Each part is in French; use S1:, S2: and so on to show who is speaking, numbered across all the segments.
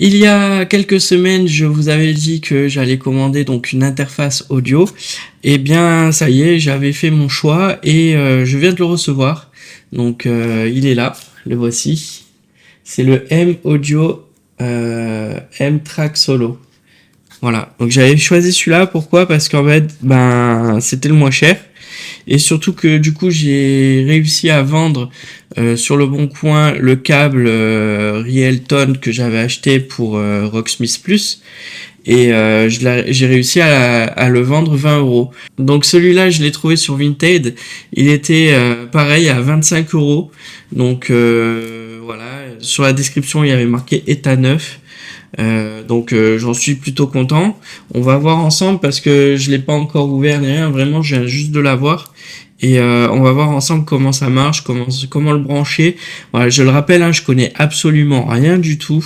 S1: Il y a quelques semaines, je vous avais dit que j'allais commander donc une interface audio. Eh bien, ça y est, j'avais fait mon choix et je viens de le recevoir. Donc, il est là, le voici. C'est le M Audio M-Track Solo. Voilà, donc j'avais choisi celui-là, pourquoi? Parce qu'en fait, c'était le moins cher. Et surtout que du coup j'ai réussi à vendre sur le bon coin le câble Rielton que j'avais acheté pour Rocksmith Plus et j'ai réussi à le vendre 20 euros. Donc celui-là je l'ai trouvé sur Vinted, il était pareil à 25 euros. Donc voilà, sur la description il y avait marqué état neuf. Donc j'en suis plutôt content. On va voir ensemble parce que je l'ai pas encore ouvert ni rien. Vraiment, je viens juste de l'avoir et on va voir ensemble comment ça marche, comment le brancher. Voilà, je le rappelle, hein, je connais absolument rien du tout.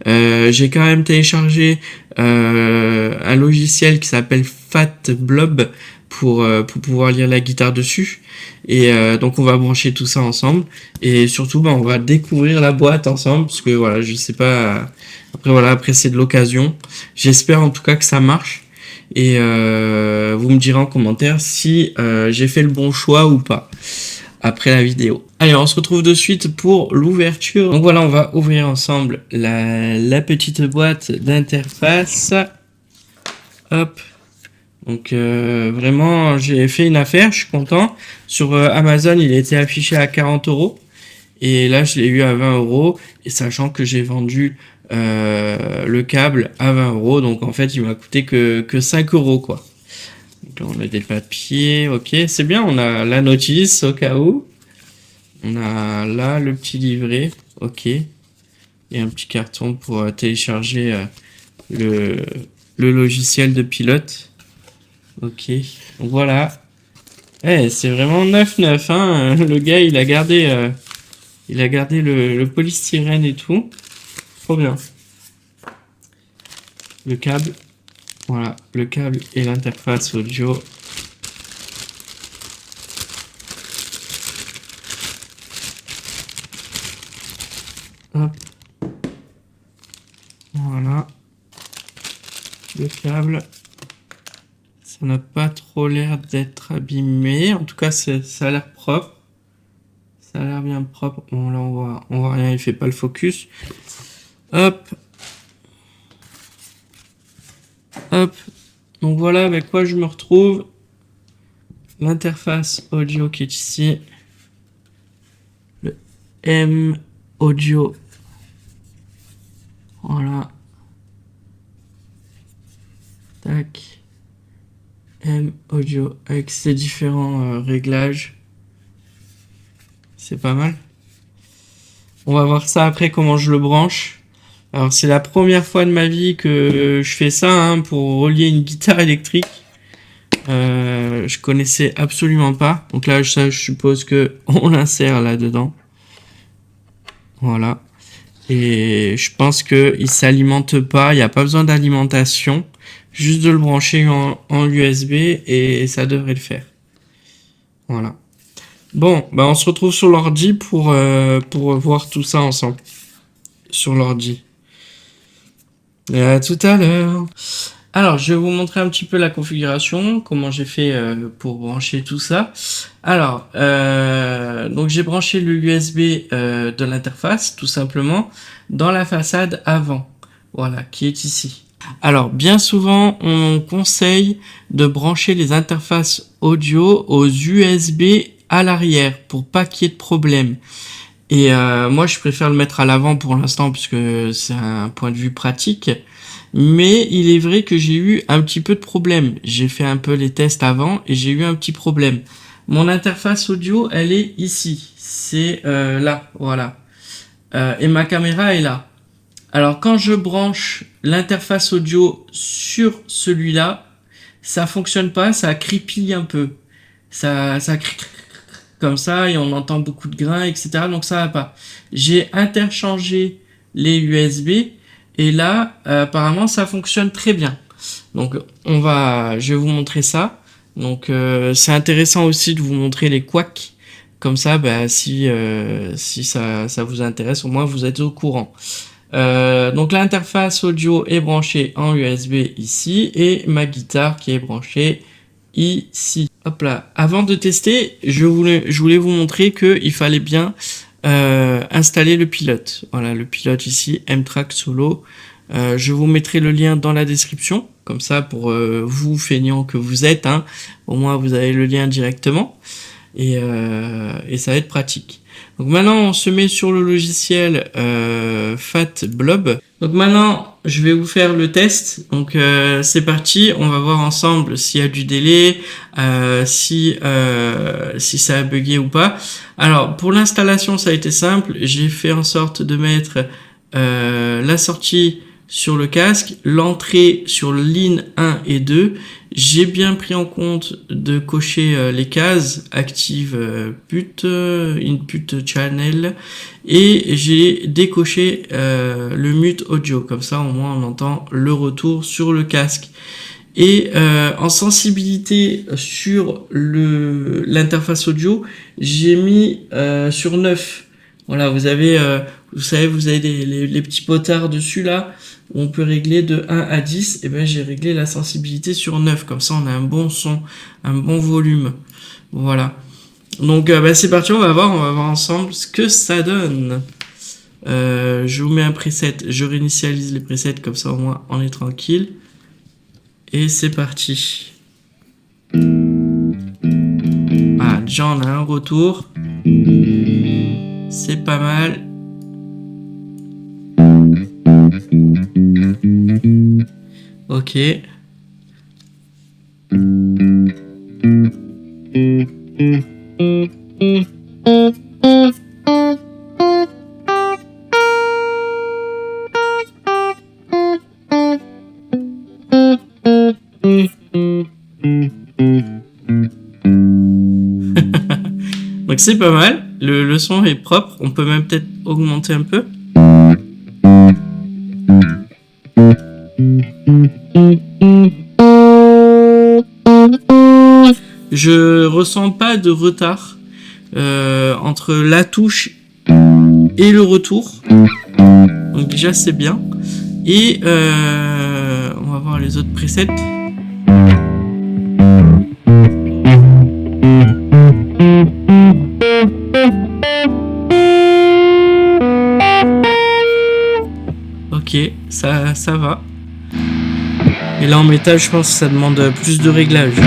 S1: J'ai quand même téléchargé un logiciel qui s'appelle FatBlob pour pouvoir lire la guitare dessus. Et donc on va brancher tout ça ensemble et surtout on va découvrir la boîte ensemble parce que voilà, je sais pas. Après c'est de l'occasion. J'espère en tout cas que ça marche. Et vous me direz en commentaire si j'ai fait le bon choix ou pas après la vidéo. Allez, on se retrouve de suite pour l'ouverture. Donc voilà, on va ouvrir ensemble la petite boîte d'interface. Hop. Donc vraiment, j'ai fait une affaire, je suis content. Sur Amazon, il a été affiché à 40 euros. Et là, je l'ai eu à 20 euros. Et sachant que j'ai vendu le câble à 20 euros. Donc en fait, il m'a coûté que 5 euros, quoi. Donc là, on a des papiers. Ok, c'est bien. On a la notice au cas où. On a là le petit livret. Ok. Et un petit carton pour télécharger le logiciel de pilote. Ok. Donc voilà. Eh, c'est vraiment 9-9, hein. Le gars, il a gardé le polystyrène et tout. Trop bien. Le câble. Voilà, le câble et l'interface audio. Hop. Voilà. Le câble. Ça n'a pas trop l'air d'être abîmé. En tout cas, ça a l'air propre. Ça a l'air bien propre. Bon, là, on voit rien. Il fait pas le focus. Hop. Hop. Donc voilà avec quoi je me retrouve. L'interface audio qui est ici. Le M Audio. Voilà. Tac. M Audio avec ses différents réglages. C'est pas mal. On va voir ça après comment je le branche. Alors c'est la première fois de ma vie que je fais ça hein, pour relier une guitare électrique. Je connaissais absolument pas. Donc là je suppose que on l'insère là-dedans. Voilà. Et je pense que il s'alimente pas. Il n'y a pas besoin d'alimentation. Juste de le brancher en USB et ça devrait le faire. Voilà. Bon, on se retrouve sur l'ordi pour voir tout ça ensemble. Sur l'ordi. Et à tout à l'heure. Alors, je vais vous montrer un petit peu la configuration, comment j'ai fait pour brancher tout ça. Alors, donc j'ai branché le USB de l'interface, tout simplement, dans la façade avant. Voilà, qui est ici. Alors, bien souvent, on conseille de brancher les interfaces audio aux USB à l'arrière pour pas qu'il y ait de problème. Et moi, je préfère le mettre à l'avant pour l'instant puisque c'est un point de vue pratique. Mais il est vrai que j'ai eu un petit peu de problème. J'ai fait un peu les tests avant et j'ai eu un petit problème. Mon interface audio, elle est ici. C'est là, voilà. Et ma caméra est là. Alors, quand je branche l'interface audio sur celui-là, ça fonctionne pas, ça crépille un peu. Ça comme ça et on entend beaucoup de grains, etc. Donc ça va pas. J'ai interchangé les USB et là, apparemment, ça fonctionne très bien. Donc je vais vous montrer ça. Donc c'est intéressant aussi de vous montrer les couacs. Comme ça, si ça vous intéresse, au moins vous êtes au courant. Donc l'interface audio est branchée en USB ici et ma guitare qui est branchée ici. Hop là. Avant de tester, je voulais vous montrer que il fallait bien installer le pilote. Voilà, le pilote ici, M-Track Solo. Je vous mettrai le lien dans la description, comme ça pour vous feignants que vous êtes, hein, au moins vous avez le lien directement et ça va être pratique. Donc maintenant on se met sur le logiciel Fat Blob. Donc maintenant je vais vous faire le test. Donc c'est parti, on va voir ensemble s'il y a du délai, si ça a bugué ou pas. Alors pour l'installation ça a été simple, j'ai fait en sorte de mettre la sortie sur le casque, l'entrée sur ligne 1 et 2. J'ai bien pris en compte de cocher les cases active input channel et j'ai décoché le mute audio, comme ça au moins on entend le retour sur le casque. Et en sensibilité sur l'interface audio, j'ai mis sur 9. Voilà, vous savez, vous avez les petits potards dessus là, où on peut régler de 1 à 10, et ben j'ai réglé la sensibilité sur 9, comme ça on a un bon son, un bon volume. Voilà. Donc c'est parti, on va voir ensemble ce que ça donne. Je vous mets un preset, je réinitialise les presets, comme ça au moins on est tranquille. Et c'est parti. Ah, déjà on a un retour. C'est pas mal. Ok. Donc c'est pas mal, le son est propre, on peut même peut-être augmenter un peu. Je ressens pas de retard entre la touche et le retour, donc déjà c'est bien. Et on va voir les autres presets. Ok, ça va. Et là en métal, je pense que ça demande plus de réglage.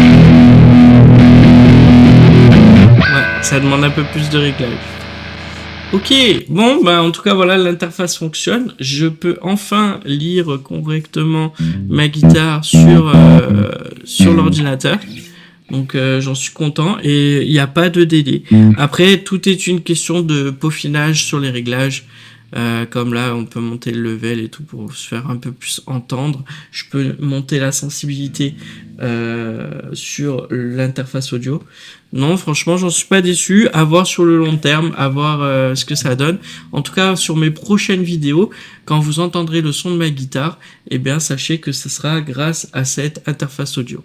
S1: Ouais, ça demande un peu plus de réglage. Ok, bon, en tout cas, voilà, l'interface fonctionne. Je peux enfin lire correctement ma guitare sur l'ordinateur. Donc, j'en suis content et il n'y a pas de délai. Après, tout est une question de peaufinage sur les réglages. Comme là, on peut monter le level et tout pour se faire un peu plus entendre. Je peux monter la sensibilité sur l'interface audio. Non, franchement, j'en suis pas déçu. À voir sur le long terme, à voir ce que ça donne. En tout cas, sur mes prochaines vidéos, quand vous entendrez le son de ma guitare, eh bien, sachez que ce sera grâce à cette interface audio.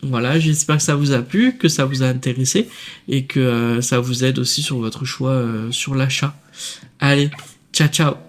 S1: Voilà, j'espère que ça vous a plu, que ça vous a intéressé et que ça vous aide aussi sur votre choix sur l'achat. Allez, ciao ciao.